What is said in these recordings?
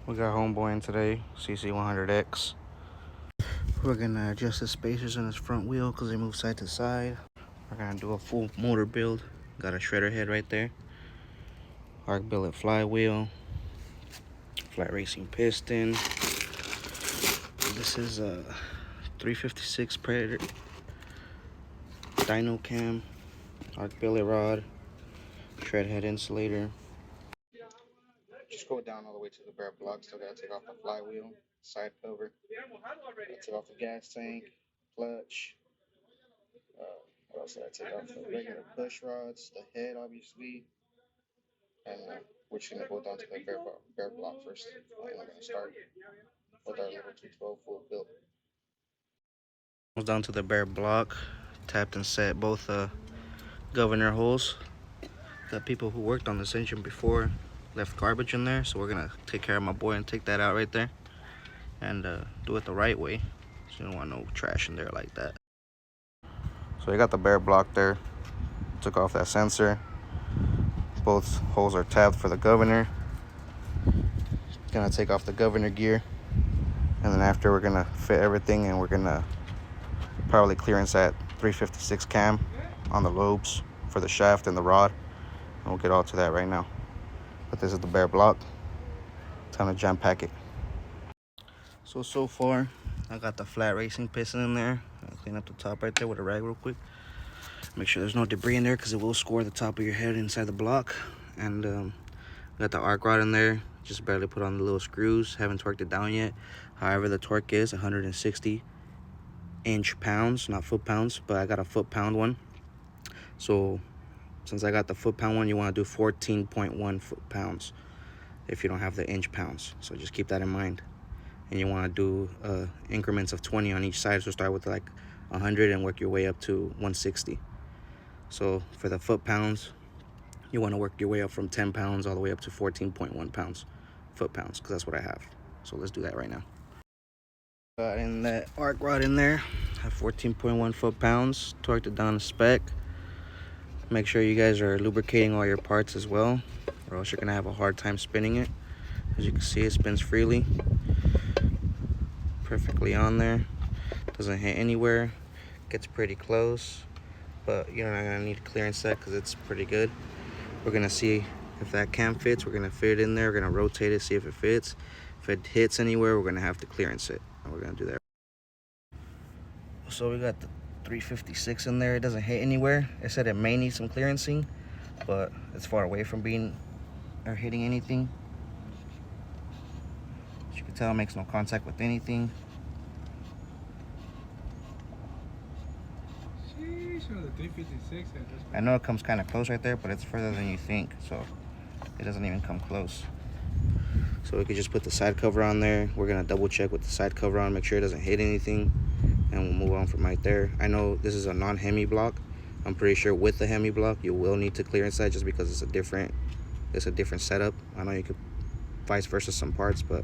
We got homeboy in today, CC100X. We're gonna adjust the spacers on his front wheel because they move side to side. We're gonna do a full motor build. Got a shredder head right there. Arc billet flywheel. Flat racing piston. This is a 356 Predator. Dyno cam. Arc billet rod. Shred head insulator. Just go down all the way to the bare block. Still gotta take off the flywheel, side cover. Gotta take off the gas tank, clutch. What else did I take off? The regular push rods, the head, obviously. And we're just gonna go down to the bare block first. And we're gonna start with our little 212 full build. Goes down to the bare block. Tapped and set both governor holes. Got people who worked on this engine before left garbage in there, so we're gonna take care of my boy and take that out right there and do it the right way, so you don't want no trash in there like that. So you got the bare block there. Took off that sensor. Both holes are tapped for the governor. Gonna take off the governor gear, and then after we're gonna fit everything, and we're gonna probably clearance that 356 cam on the lobes for the shaft and the rod, and we'll get all to that right now. But this is the bare block. Time to jam pack it. So far I got the flat racing piston in there. I'll clean up the top right there with a rag real quick. Make sure there's no debris in there because it will score the top of your head inside the block. And got the arc rod in there. Just barely put on the little screws. Haven't torqued it down yet. However, the torque is 160 inch-pounds, not foot-pounds, but I got a foot-pound one. So since I got the foot-pound one, you want to do 14.1 foot-pounds if you don't have the inch-pounds. So just keep that in mind. And you want to do increments of 20 on each side. So start with like 100 and work your way up to 160. So for the foot-pounds, you want to work your way up from 10 pounds all the way up to 14.1 pounds, foot-pounds, because that's what I have. So let's do that right now. Got in that arc rod in there, have 14.1 foot-pounds, torqued it down to spec. Make sure you guys are lubricating all your parts as well, or else you're gonna have a hard time spinning it. As you can see, it spins freely, perfectly on there. Doesn't hit anywhere, gets pretty close, but you're not gonna need to clearance that because it's pretty good. We're gonna see if that cam fits. We're gonna fit it in there. We're gonna rotate it, see if it fits. If it hits anywhere, we're gonna have to clearance it, and we're gonna do that. So we got the 356 in there. It doesn't hit anywhere. It said it may need some clearancing, but it's far away from being or hitting anything. As you can tell, it makes no contact with anything. Sheesh, the 356. I know it comes kind of close right there, but it's further than you think, so it doesn't even come close. So we could just put the side cover on there. We're gonna double check with the side cover on, make sure it doesn't hit anything, and we'll move on from right there. I know this is a non-Hemi block. I'm pretty sure with the Hemi block you will need to clearance that just because it's a different setup. I know you could vice versa some parts, but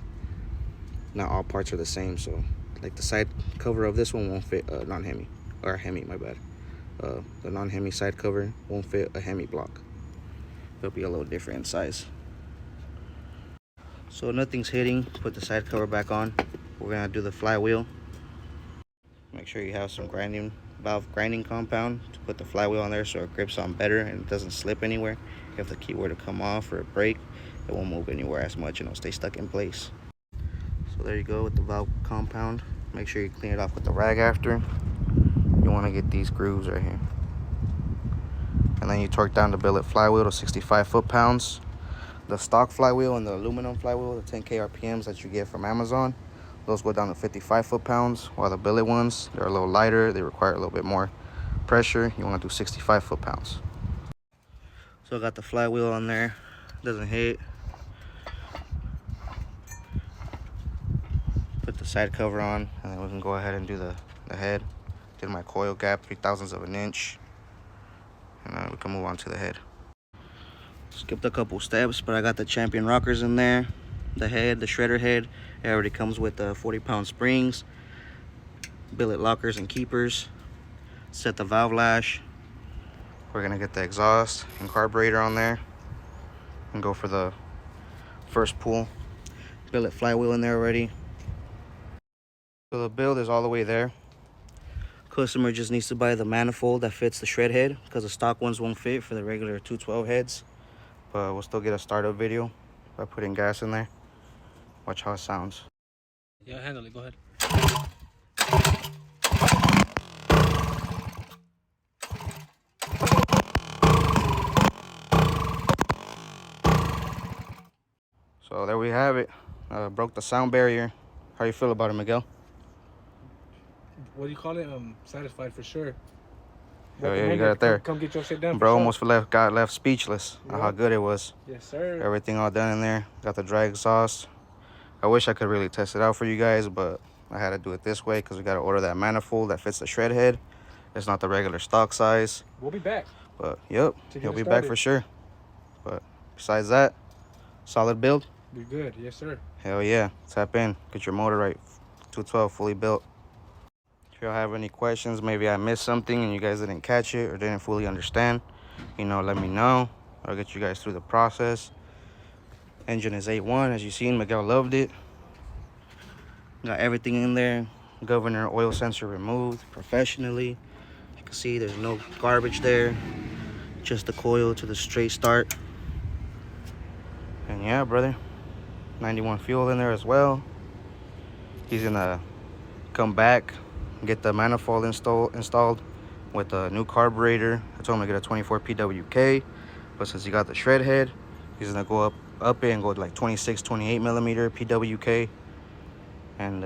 not all parts are the same. So like the side cover of this one won't fit a non-Hemi, or a Hemi, my bad. The non-Hemi side cover won't fit a Hemi block. It'll be a little different in size. So nothing's hitting. Put the side cover back on. We're gonna do the flywheel. Make sure you have some valve grinding compound to put the flywheel on there so it grips on better and it doesn't slip anywhere. If the key were to come off or break, it won't move anywhere as much and it'll stay stuck in place. So there you go with the valve compound. Make sure you clean it off with the rag after. You want to get these grooves right here. And then you torque down the billet flywheel to 65 foot-pounds. The stock flywheel and the aluminum flywheel, the 10K RPMs that you get from Amazon, those go down to 55 foot-pounds, while the billet ones, they're a little lighter. They require a little bit more pressure. You want to do 65 foot-pounds. So I got the flywheel on there. Doesn't hit. Put the side cover on, and then we can go ahead and do the head. Did my coil gap, 0.003 of an inch. And then we can move on to the head. Skipped a couple steps, but I got the Champion rockers in there. The head, the shredder head, it already comes with 40-pound springs, billet lockers and keepers. Set the valve lash. We're gonna get the exhaust and carburetor on there and go for the first pull. billet flywheel in there already. So the build is all the way there. Customer just needs to buy the manifold that fits the shred head because the stock ones won't fit for the regular 212 heads. But we'll still get a startup video by putting gas in there. Watch how it sounds. Yeah, handle it. Go ahead. So there we have it. Broke the sound barrier. How you feel about it, Miguel? What do you call it? Satisfied for sure. Hell yeah, you got it there. Come get your shit done. Bro, almost got left speechless on how good it was. Yes, sir. Everything all done in there. Got the dry exhaust. I wish I could really test it out for you guys, but I had to do it this way because we got to order that manifold that fits the shred head. It's not the regular stock size. We'll be back. But, yep, he'll be back for sure. But besides that, solid build. Be good. Yes, sir. Hell yeah. Tap in. Get your motor right. 212 fully built. If y'all have any questions, maybe I missed something and you guys didn't catch it or didn't fully understand, you know, let me know. I'll get you guys through the process. Engine is A1, as you seen. Miguel loved it. Got everything in there. Governor oil sensor removed professionally. You can see there's no garbage there. Just the coil to the straight start. And yeah, brother, 91 fuel in there as well. He's gonna come back, get the manifold installed with a new carburetor. I told him to get a 24 PWK, but since he got the shred head, he's gonna go up it and go to like 26, 28 millimeter PWK. And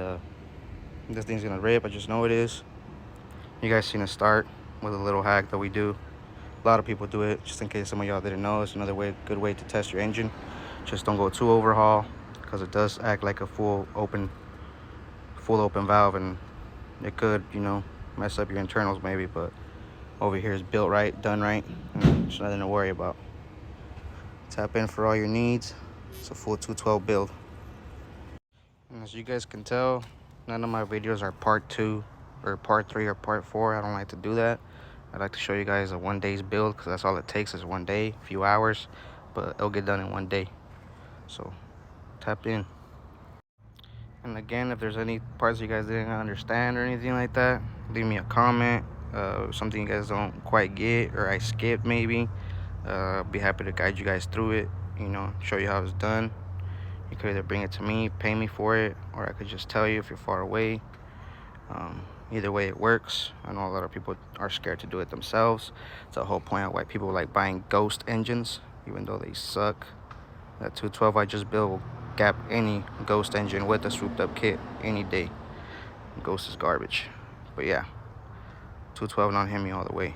this thing's gonna rip. I just know it is. You guys seen it start with a little hack that we do. A lot of people do it, just in case some of y'all didn't know. It's another good way to test your engine. Just don't go too overhaul, because it does act like a full open valve, and it could, you know, mess up your internals maybe. But over here is built right, done right, and there's nothing to worry about. Tap in for all your needs. It's a full 212 build. And as you guys can tell, none of my videos are part 2 or part 3 or part 4. I don't like to do that. I like to show you guys a 1 day's build, because that's all it takes is 1 day, a few hours, but it'll get done in 1 day. So tap in. And again, if there's any parts you guys didn't understand or anything like that, leave me a comment. Something you guys don't quite get or I skipped maybe. I'll be happy to guide you guys through it, you know, show you how it's done. You could either bring it to me, pay me for it, or I could just tell you if you're far away. Either way it works. I know a lot of people are scared to do it themselves. It's the whole point of why people like buying ghost engines, even though they suck. That 212 I just built will gap any ghost engine with a souped up kit any day. Ghost is garbage. But yeah, 212 not hit me all the way.